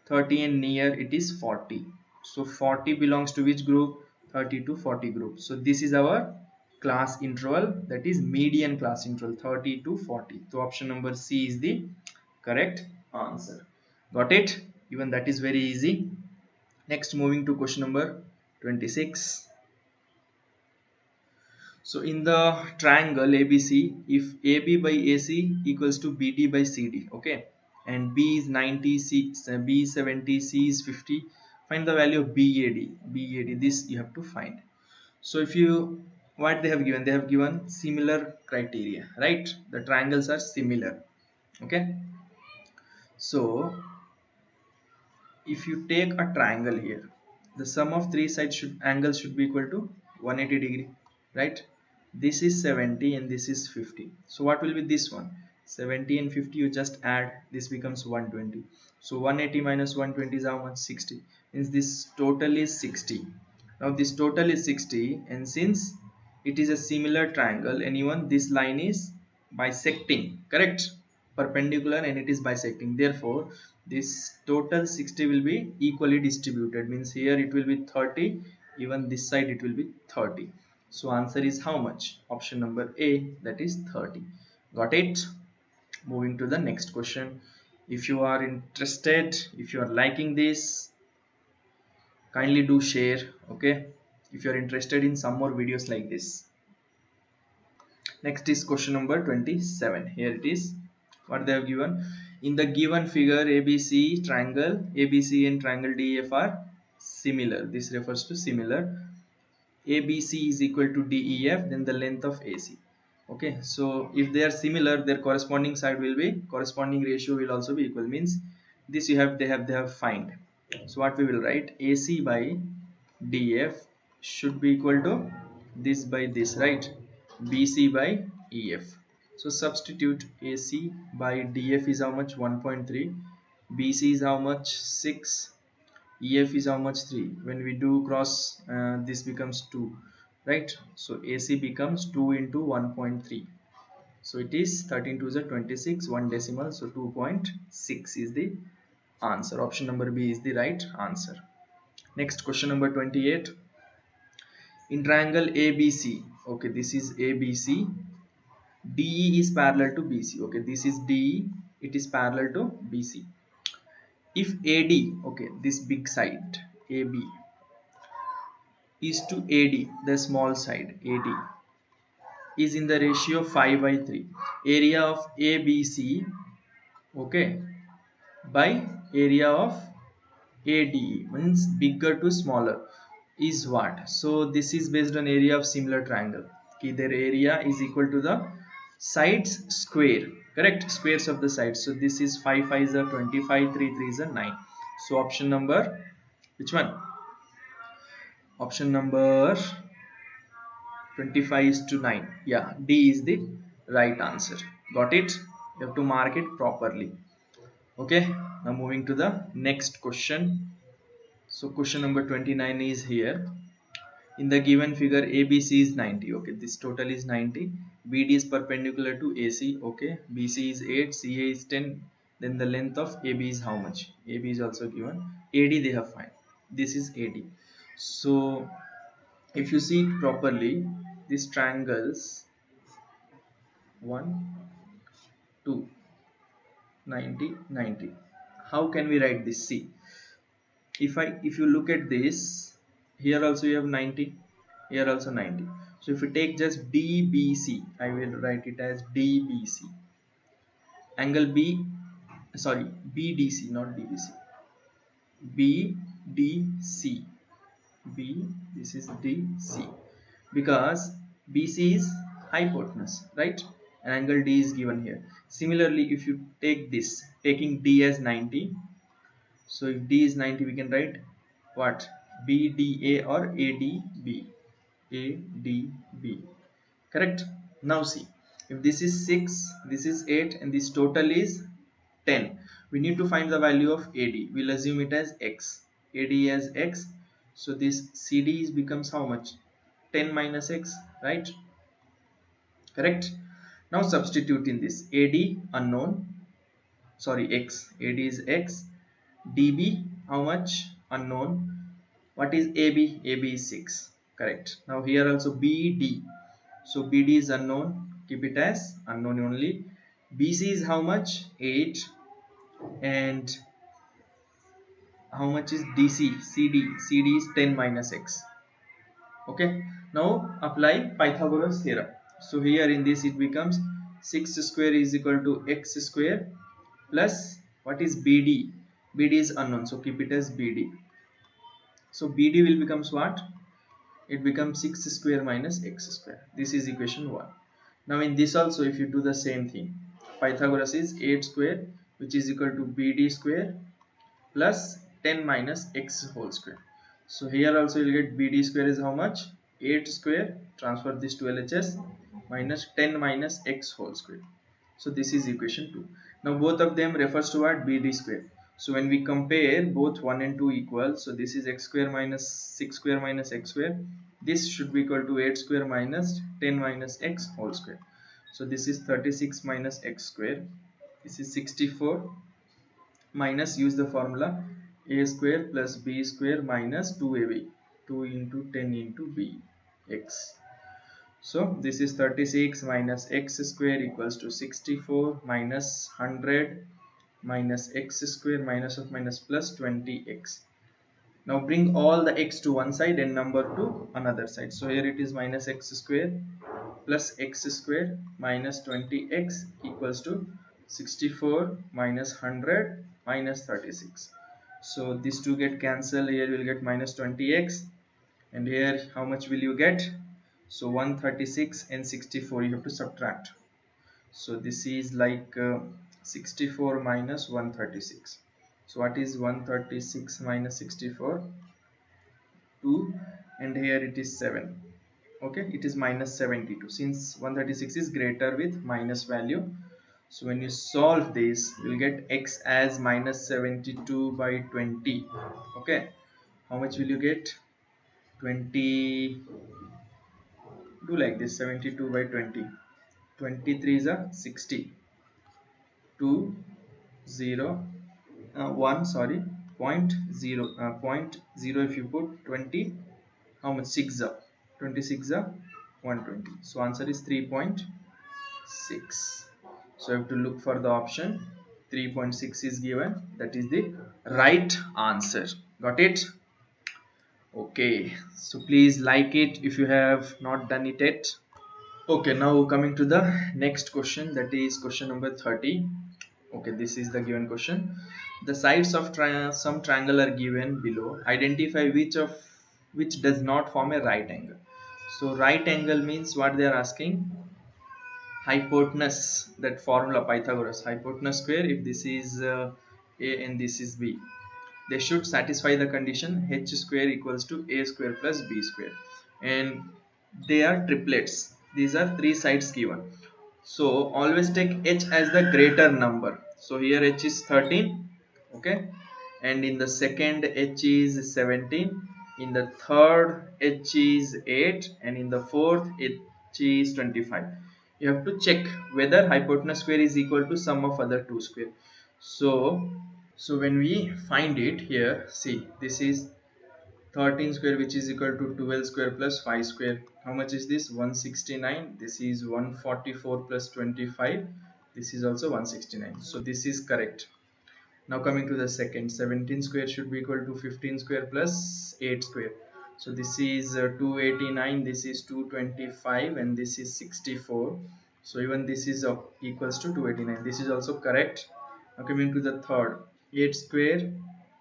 30 and near? It is 40. So 40 belongs to which group? 30 to 40 group. So this is our class interval, that is median class interval, 30 to 40. So option number C is the correct answer. Got it? Even that is very easy. Next, moving to question number 26. So in the triangle ABC, if AB by AC equals to BD by CD, okay, and B is 90, B is 70, C is 50, find the value of BAD. BAD, this you have to find. So if you, what they have given? They have given similar criteria, right? The triangles are similar, okay. So if you take a triangle here, the sum of three sides angles should be equal to 180 degree, right? This is 70 and this is 50. So what will be this one? 70 and 50 you just add, this becomes 120. So 180 minus 120 is how much? 60. Means this total is 60. Now this total is 60, and since it is a similar triangle, and even this line is bisecting, correct? Perpendicular, and it is bisecting. Therefore this total 60 will be equally distributed. Means here it will be 30, even this side it will be 30. So answer is how much? Option number A, that is 30. Got it? Moving to the next question. If you are interested, if you are liking this, kindly do share, okay, if you are interested in some more videos like this. Next is question number 27. Here it is. What they have given? In the given figure, ABC triangle, ABC and triangle DEF are similar. This refers to similar. ABC is equal to DEF, then the length of AC. Okay, so if they are similar, their corresponding side will be, corresponding ratio will also be equal. Means this you have, they have find. So what we will write? AC by DF should be equal to this by this, right? BC by EF. So substitute AC by DF is how much? 1.3. BC is how much? 6. EF is how much? 3. When we do cross, this becomes 2, right? So AC becomes 2 into 1.3. So it is 13 to the 26, 1 decimal. So 2.6 is the answer. Option number B is the right answer. Next, question number 28. In triangle ABC, okay, this is ABC. DE is parallel to BC. Okay, this is DE. It is parallel to BC. If AD, okay, this big side AB is to AD, the small side AD is in the ratio 5 by 3. Area of ABC, okay, by area of ADE, means bigger to smaller, is what? So this is based on area of similar triangle. Okay, their area is equal to the sides square, correct? Squares of the sides. So this is 5 5 is a 25, 3 3 is a 9. So option number, which one? Option number 25 is to 9. Yeah, D is the right answer. Got it? You have to mark it properly. Okay, now moving to the next question. So question number 29 is here. In the given figure, ABC is 90. Okay, this total is 90. BD is perpendicular to AC. Okay, BC is 8, CA is 10, then the length of AB is how much? AB is also given. AD they have find. This is AD. So if you see it properly, these triangles 1 2 90 90. How can we write this? See, if you look at this, here also you have 90, here also 90. So if you take just DBC, I will write it as DBC. Angle B, sorry, BDC, not DBC. BDC. B, this is DC, because BC is hypotenuse, right? And angle D is given here. Similarly, if you take this, taking D as 90, so if D is 90, we can write what? BDA or ADB. ADB. Correct? Now see, if this is 6, this is 8, and this total is 10. We need to find the value of AD. We'll assume it as X. AD as X. So this CD becomes how much? 10 minus X, right? Correct? Now substitute in this. AD unknown. Sorry, X. AD is X. DB how much? Unknown. What is AB? AB is 6. Correct. Now here also BD. So BD is unknown. Keep it as unknown only. BC is how much? 8. And how much is DC? CD is 10 minus X. Okay. Now apply Pythagoras theorem. So here in this it becomes 6 square is equal to X square plus what is BD? BD is unknown. So keep it as BD. So BD will becomes what? It becomes 6 square minus X square. This is equation 1. Now in this also, if you do the same thing, Pythagoras is 8 square, which is equal to BD square plus 10 minus X whole square. So here also you will get BD square is how much? 8 square, transfer this to LHS, minus 10 minus X whole square. So this is equation 2. Now both of them refers to what? BD square. So when we compare both 1 and 2 equal, so this is X square minus 6 square minus X square. This should be equal to 8 square minus 10 minus X whole square. So this is 36 minus X square. This is 64 minus, use the formula, A square plus B square minus 2AB. 2 into 10 into B X. So this is 36 minus X square equals to 64 minus 100 minus X square minus of minus plus 20X. Now bring all the X to one side and number to another side. So here it is minus X square plus X square minus 20X equals to 64 minus 100 minus 36. So these two get cancelled. Here you will get minus 20X, and here how much will you get? So 136 and 64 you have to subtract. So this is like 64 minus 136. So what is 136 minus 64? 2, and here it is 7. Okay, it is minus 72 since 136 is greater with minus value. So when you solve this, you will get X as minus 72 by 20. Okay, how much will you get? 20. Do like this, 72 by 20. 23 is a 60. 2 0 1, sorry, 0.0 0 if you put 20, how much? 6 are 26 are 120. So answer is 3.6. So you have to look for the option 3.6 is given, that is the right answer. Got it? Okay, so please like it if you have not done it yet. Okay, now coming to the next question, that is question number 30. Okay, this is the given question. The sides of some triangle are given below. Identify which does not form a right angle. So right angle means what they are asking? Hypotenuse, that formula Pythagoras, hypotenuse square, if this is A and this is B, they should satisfy the condition H square equals to A square plus B square, and they are triplets. These are three sides given. So always take H as the greater number. So here H is 13, okay, and in the second H is 17, in the third H is 8, and in the fourth H is 25. You have to check whether hypotenuse square is equal to sum of other two square. So when we find it here, see, this is 13 square, which is equal to 12 square plus 5 square. How much is this? 169. This is 144 plus 25. This is also 169. So this is correct. Now coming to the second, 17 square should be equal to 15 square plus 8 square. So this is 289, this is 225, and this is 64. So even this is equals to 289. This is also correct. Now coming to the third, 8 square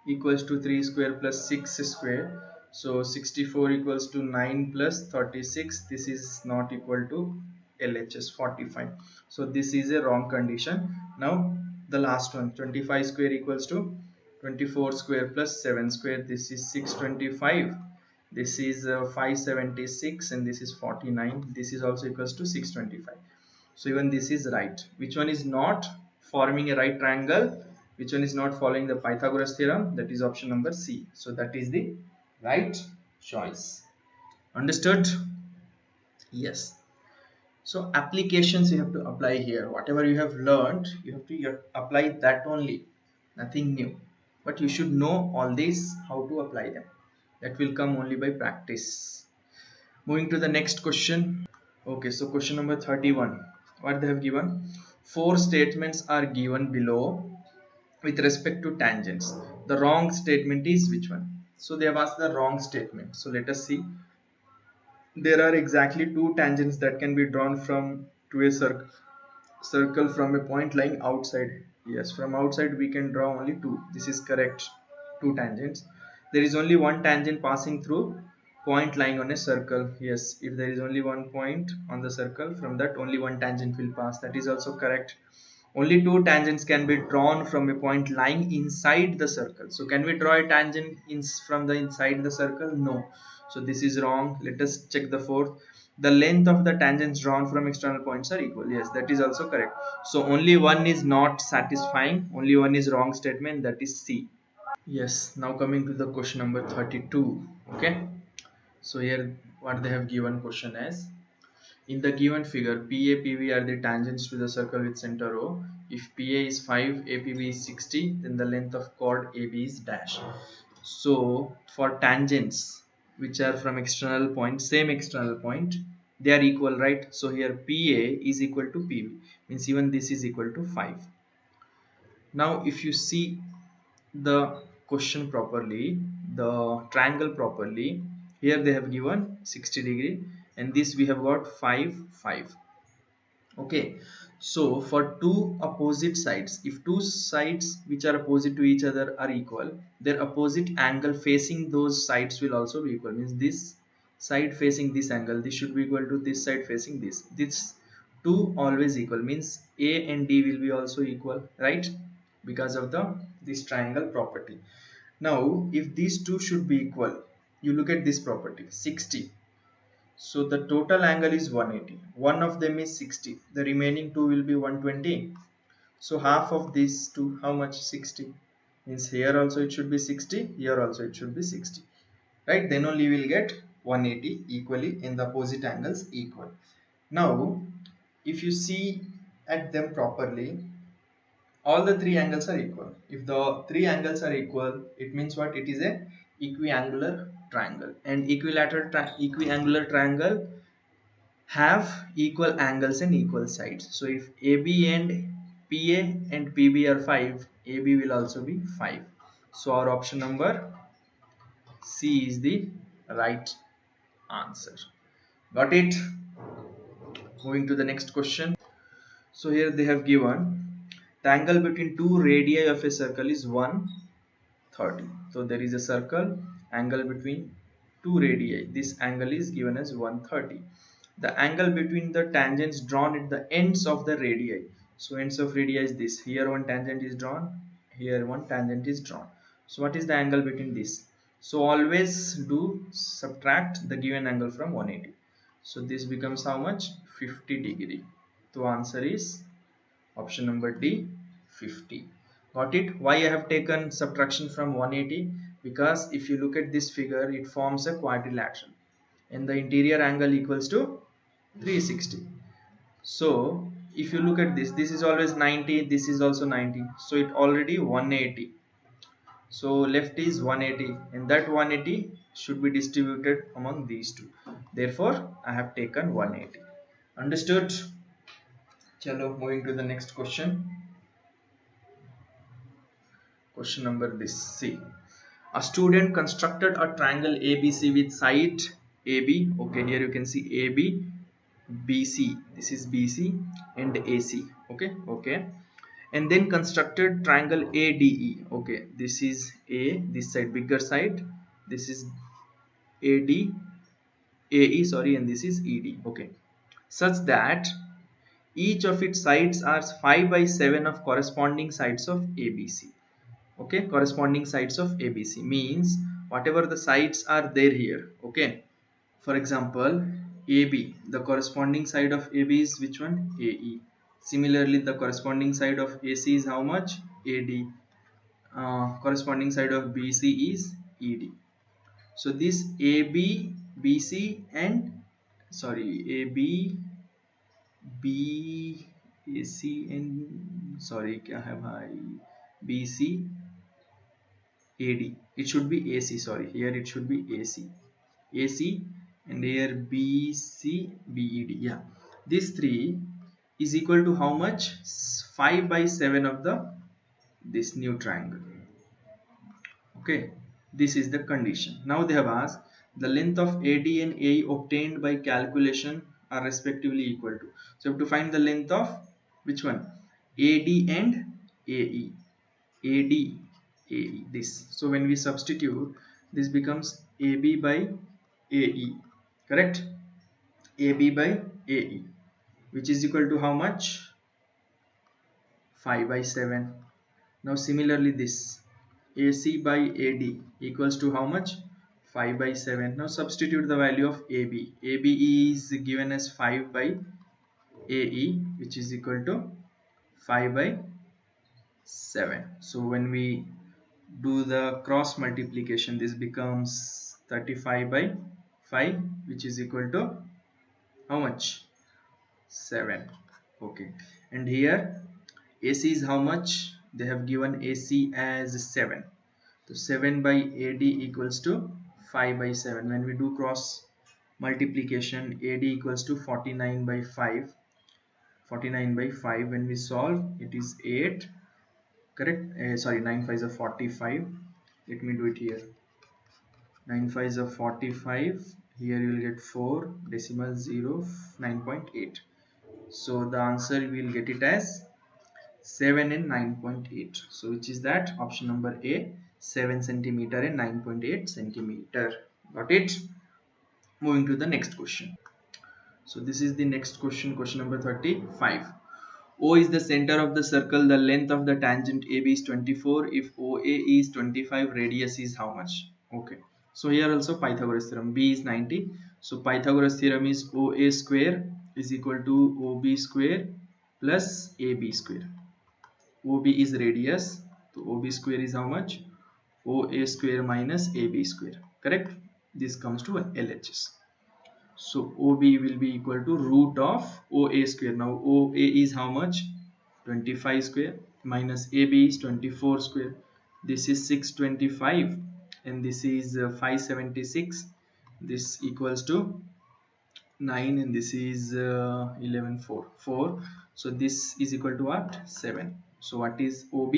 equals to 3 square plus 6 square. So 64 equals to 9 plus 36. This is not equal to LHS 45. So this is a wrong condition. Now the last one, 25 square equals to 24 square plus 7 square. This is 625. This is 576, and this is 49. This is also equals to 625. So even this is right. Which one is not forming a right triangle? Which one is not following the Pythagoras theorem? That is option number C. So that is the right choice. Understood? Yes. So applications you have to apply here. Whatever you have learned, you have to apply that only, nothing new. But you should know all these, how to apply them. That will come only by practice. Moving to the next question. Okay, so question number 31. What they have given? 4 statements are given below with respect to tangents. The wrong statement is which one? So they have asked the wrong statement. So let us see. There are exactly 2 tangents that can be drawn from to a circle from a point lying outside. Yes, from outside we can draw only 2. This is correct. 2 tangents. There is only one tangent passing through point lying on a circle. Yes, if there is only one point on the circle, from that only one tangent will pass. That is also correct. Only 2 tangents can be drawn from a point lying inside the circle. So can we draw a tangent from the inside the circle? No. So this is wrong. Let us check the fourth. The length of the tangents drawn from external points are equal. Yes, that is also correct. So only one is not satisfying. Only one is wrong statement. That is C. Yes. Now coming to the question number 32. Okay. So here what they have given question as, in the given figure, PA, PB are the tangents to the circle with center O. If PA is 5, APB is 60, then the length of chord AB is dash. So for tangents which are from external point, same external point, they are equal, right? So here PA is equal to PB, means even this is equal to 5. Now if you see the question properly, the triangle properly, here they have given 60 degree, and this we have got 5, 5. Okay, so for two opposite sides, if two sides which are opposite to each other are equal, their opposite angle facing those sides will also be equal. Means this side facing this angle, this should be equal to this side facing this. This two always equal, means A and D will be also equal, right? Because of the this triangle property. Now if these two should be equal, you look at this property, 60. So the total angle is 180. One of them is 60. The remaining two will be 120. So half of these two, how much? 60. Means here also it should be 60. Here also it should be 60. Right? Then only we will get 180 equally in the opposite angles equal. Now, if you see at them properly, all the 3 angles are equal. If the 3 angles are equal, it means what? It is a equiangular triangle, and equiangular triangle have equal angles and equal sides. So if AB and PA and PB are 5, AB will also be 5. So our option number C is the right answer. Got it? Moving to the next question. So here they have given the angle between two radii of a circle is 130. So there is a circle, angle between two radii. This angle is given as 130. The angle between the tangents drawn at the ends of the radii. So ends of radii is this. Here one tangent is drawn, here one tangent is drawn. So what is the angle between this? So always do subtract the given angle from 180. So this becomes how much? 50 degree. So answer is option number D, 50. Got it? Why I have taken subtraction from 180? Because if you look at this figure, it forms a quadrilateral, and the interior angle equals to 360. So if you look at this, this is always 90, this is also 90, so it already 180. So left is 180, and that 180 should be distributed among these two. Therefore, I have taken 180. Understood? Chalo, moving to the next question. Question number this. See, a student constructed a triangle ABC with side AB. Okay, here you can see AB, BC. This is BC and AC. Okay, okay. And then constructed triangle ADE. Okay, this is A, this side bigger side. This is AD, AE, sorry, and this is ED. Okay, such that each of its sides are 5 by 7 of corresponding sides of ABC. Okay, corresponding sides of ABC means whatever the sides are there here. Okay, for example, AB, the corresponding side of AB is which one? AE. Similarly, the corresponding side of AC is how much? AD. Corresponding side of BC is ED. So this AB, BC and AB, B, AC and क्या है भाई? BC, AD. It should be AC. Sorry, here it should be AC. AC and here BC, BED. Yeah, these three is equal to how much? 5 by 7 of the this new triangle. Okay, this is the condition. Now they have asked the length of AD and AE obtained by calculation are respectively equal to. So you have to find the length of which one? AD and AE. AD, AE, this. So when we substitute, this becomes AB by AE, correct? AB by AE, which is equal to how much? 5 by 7. Now similarly this AC by AD equals to how much? 5 by 7. Now substitute the value of AB. AB is given as 5 by AE, which is equal to 5 by 7. So when we do the cross multiplication, this becomes 35 by 5, which is equal to how much? 7. Okay, and here AC is how much? They have given AC as 7. So 7 by AD equals to 5 by 7. When we do cross multiplication, AD equals to 49 by 5. 49 by 5. When we solve, it is 8. Correct? Sorry, 9 5s are 45. Let me do it here. 9 5s are 45. Here you will get 4 decimal 0 9.8. So the answer we will get it as 7 and 9.8. So which is that? Option number A, 7 centimeter and 9.8 centimeter. Got it? Moving to the next question. So this is the next question, question number 35. O is the center of the circle. The length of the tangent AB is 24. If OA is 25, radius is how much? Okay. So here also Pythagoras theorem. B is 90. So Pythagoras theorem is OA square is equal to OB square plus AB square. OB is radius, so OB square is how much? OA square minus AB square, correct? This comes to LHS. So OB will be equal to root of OA square. Now OA is how much? 25 square minus AB is 24 square. This is 625 and this is 576. This equals to 9 and this is 11 4. So this is equal to what? 7. So what is OB?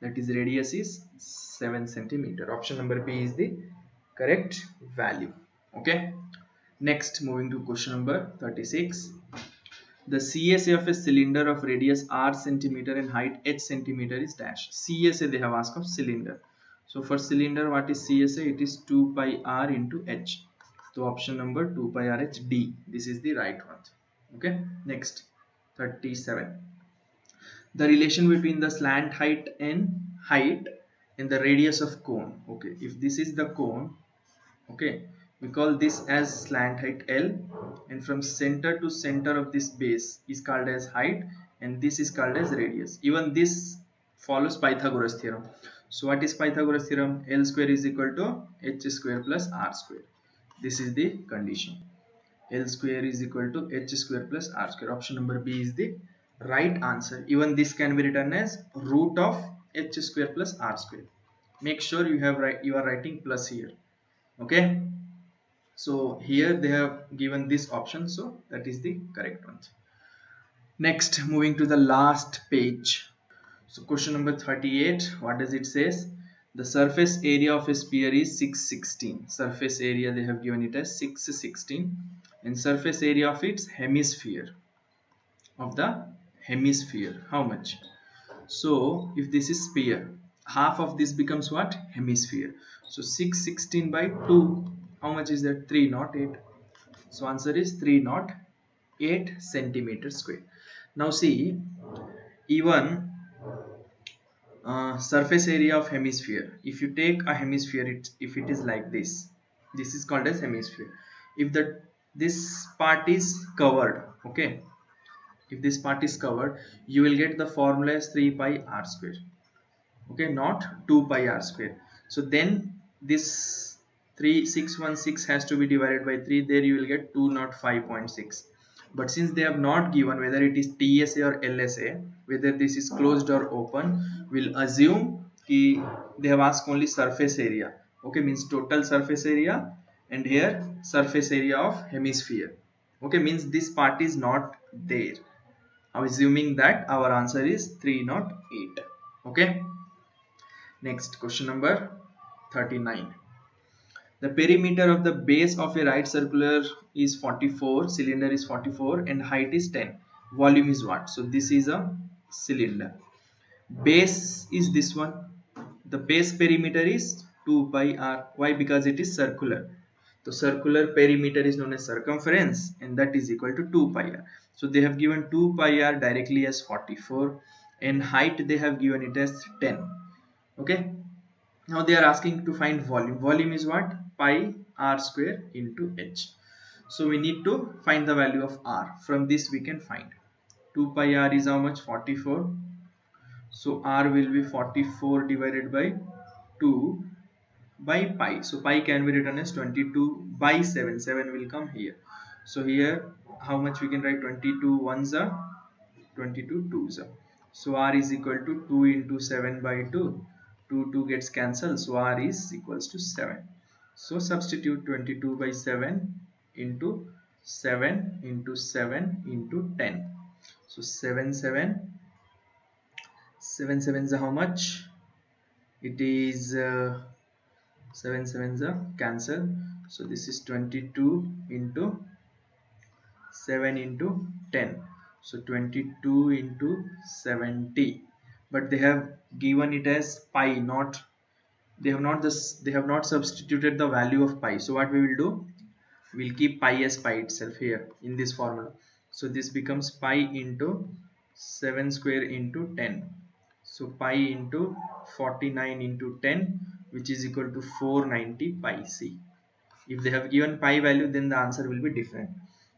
That is radius is 7 centimeter. Option number B is the correct value. Okay. Next, moving to question number 36. The CSA of a cylinder of radius r centimeter and height h centimeter is dash. CSA they have asked of cylinder. So for cylinder, what is CSA? It is 2 pi r into h. So option number 2 pi r h D. This is the right one. Okay. Next, 37. The relation between the slant height and the radius of cone. Okay. If this is the cone, okay, we call this as slant height L, and from center to center of this base is called as height, and this is called as radius. Even this follows Pythagoras theorem. So what is Pythagoras theorem? L square is equal to h square plus r square. This is the condition. L square is equal to h square plus r square. Option number B is the right answer. Even this can be written as root of h square plus r square. Make sure you are writing plus here. Okay, so here they have given this option, so that is the correct one. Next, moving to the last page. So question number 38, what does it says? The surface area of a sphere is 616. Surface area they have given it as 616, and surface area of its hemisphere, of the hemisphere, how much? So if this is sphere, half of this becomes what? Hemisphere. So 616 by 2, how much is that? 308. So answer is 308 centimeters square. Now see, even surface area of hemisphere, if you take a hemisphere, if it is like this is called as hemisphere. If this part is covered, okay, if this part is covered, you will get the formula as 3 pi r square, okay, not 2 pi r square. So then this 3616 has to be divided by 3, there you will get 205.6. but since they have not given whether it is TSA or LSA, whether this is closed or open, we'll assume they have asked only surface area, okay, means total surface area, and here surface area of hemisphere, okay, means this part is not there. I'm assuming that our answer is 308. Okay, next question number 39. The perimeter of the base of a right circular is 44, cylinder is 44, and height is 10. Volume is what? So this is a cylinder. Base is this one. The base perimeter is 2 pi r. Why? Because it is circular. The circular perimeter is known as circumference, and that is equal to 2 pi r. So they have given 2 pi r directly as 44, and height they have given it as 10. Okay, now they are asking to find volume. Volume is what? Pi r square into h. So we need to find the value of r. From this we can find 2 pi r is how much? 44. So r will be 44 divided by 2 by pi. So pi can be written as 22 by 7. 7 will come here. So here how much we can write? 22 ones are 22 twos are. So r is equal to 2 into 7 by 2. 2 gets cancelled. So r is equals to 7. So substitute 22 by 7 into 7 into 7 into 10. So 7 sevens are how much? It is 7 sevens are cancel. So this is 22 into 7 into 10. So 22 into 70. But they have given it as pi, not they have not substituted the value of pi. So what we will do, we'll keep pi as pi itself here in this formula. So this becomes pi into 7 square into 10. So pi into 49 into 10, which is equal to 490 pi c. If they have given pi value, then the answer will be different.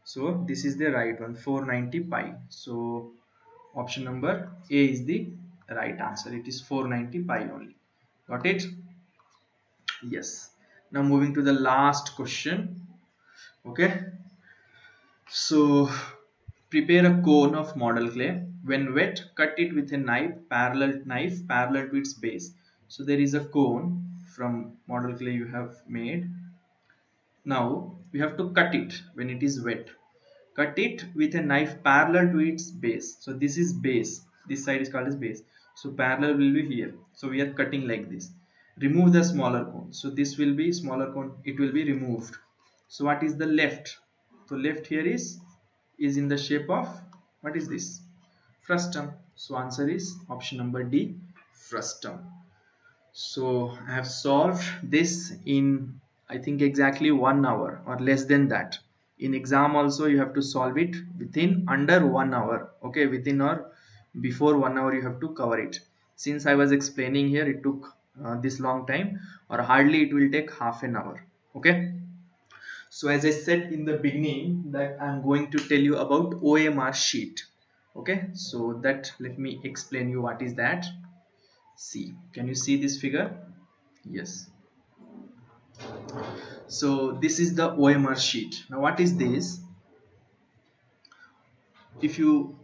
So this is the right one, 490 pi. So option number A is the right answer. It is 490 pi only. Got it? Yes. Now moving to the last question. Okay. So prepare a cone of model clay. When wet, cut it with a knife parallel to its base. So there is a cone from model clay you have made. Now we have to cut it when it is wet. Cut it with a knife parallel to its base. So this is base. This side is called as base. So parallel will be here. So we are cutting like this. Remove the smaller cone. So this will be smaller cone. It will be removed. So what is the left? So left here is in the shape of, what is this? Frustum. So answer is option number D, frustum. So I have solved this in, I think, exactly 1 hour or less than that. In exam also you have to solve it within under 1 hour. Okay, within or before 1 hour you have to cover it. Since I was explaining here, it took this long time, or hardly it will take half an hour. Okay. So as I said in the beginning that I'm going to tell you about OMR sheet. Okay, so that let me explain you what is that. See, can you see this figure? Yes. So this is the OMR sheet. Now what is this? If you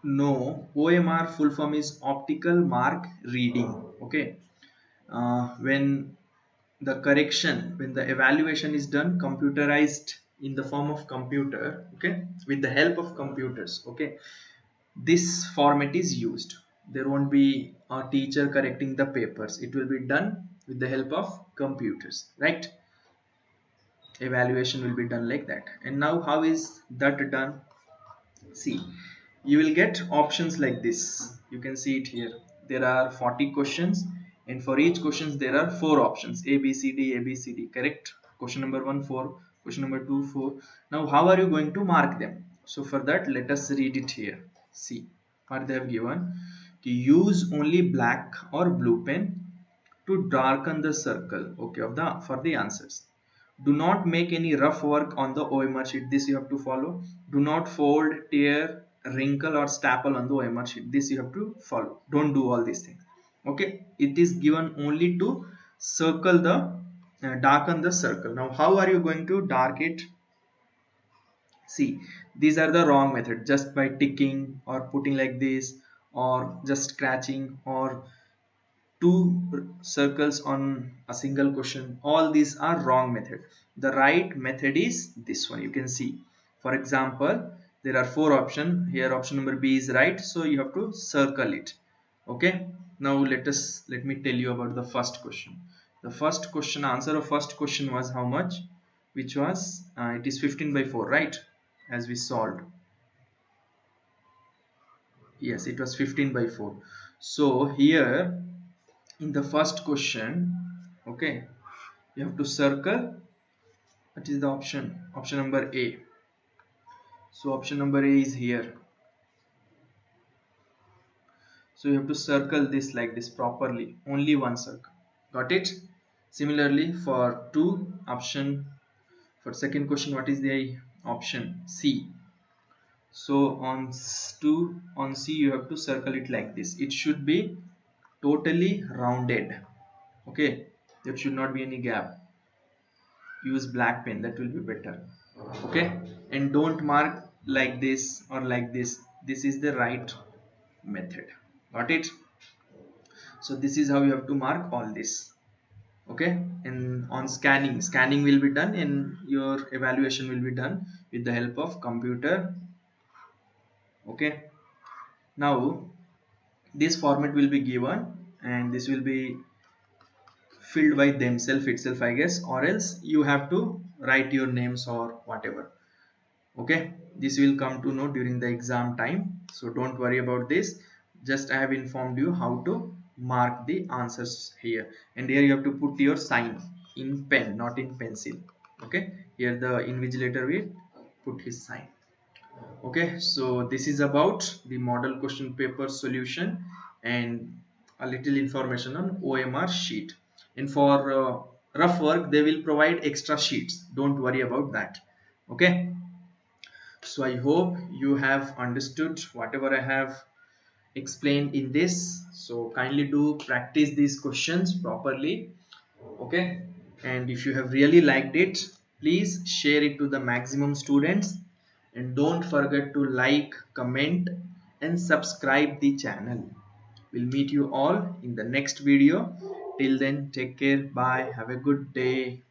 No, OMR full form is optical mark reading. Okay, when the correction, when the evaluation is done computerized in the form of computer, okay, with the help of computers, okay, this format is used. There won't be a teacher correcting the papers. It will be done with the help of computers, right? Evaluation will be done like that. And now how is that done? See, you will get options like this. You can see it here. There are 40 questions, and for each questions there are 4 options: A, B, C, D, A, B, C, D. Correct? Question number 1, 4. Question number 2, 4. Now how are you going to mark them? So for that, let us read it here. See what they have given. Use only black or blue pen to darken the circle, okay, of the for the answers. Do not make any rough work on the OMR sheet. This you have to follow. Do not fold, tear, wrinkle or staple on the OMR sheet. This you have to follow. Don't do all these things. Okay, it is given only to circle the darken the circle. Now how are you going to dark it? See, these are the wrong method. Just by ticking or putting like this, or just scratching, or two circles on a single question, all these are wrong method. The right method is this one. You can see, for example, there are 4 options here. Option number B is right, so you have to circle it. Okay, now let me tell you about the first question. The first question, answer of first question was how much, which was it is 15 by 4, right? As we solved, yes, it was 15 by 4. So here in the first question, okay, you have to circle what is the option number A. So option number A is here, so you have to circle this like this properly, only one circle. Got it? Similarly for 2 option, for second question, what is the option? C. So on 2, on C you have to circle it like this. It should be totally rounded, okay, there should not be any gap. Use black pen, that will be better. Okay, and don't mark like this or like this. This is the right method. Got it? So this is how you have to mark all this. Okay, and on scanning will be done, and your evaluation will be done with the help of computer. Okay, now this format will be given, and this will be filled by themselves itself, I guess, or else you have to write your names or whatever. Okay, this will come to know during the exam time, so don't worry about this. Just I have informed you how to mark the answers here, and here you have to put your sign in pen, not in pencil. Okay, here the invigilator will put his sign. Okay, so this is about the model question paper solution and a little information on OMR sheet. And for rough work they will provide extra sheets, don't worry about that. Okay, so I hope you have understood whatever I have explained in this. So kindly do practice these questions properly. Okay, and if you have really liked it, please share it to the maximum students, and don't forget to like, comment and subscribe the channel. We'll meet you all in the next video. Till then, take care. Bye. Have a good day.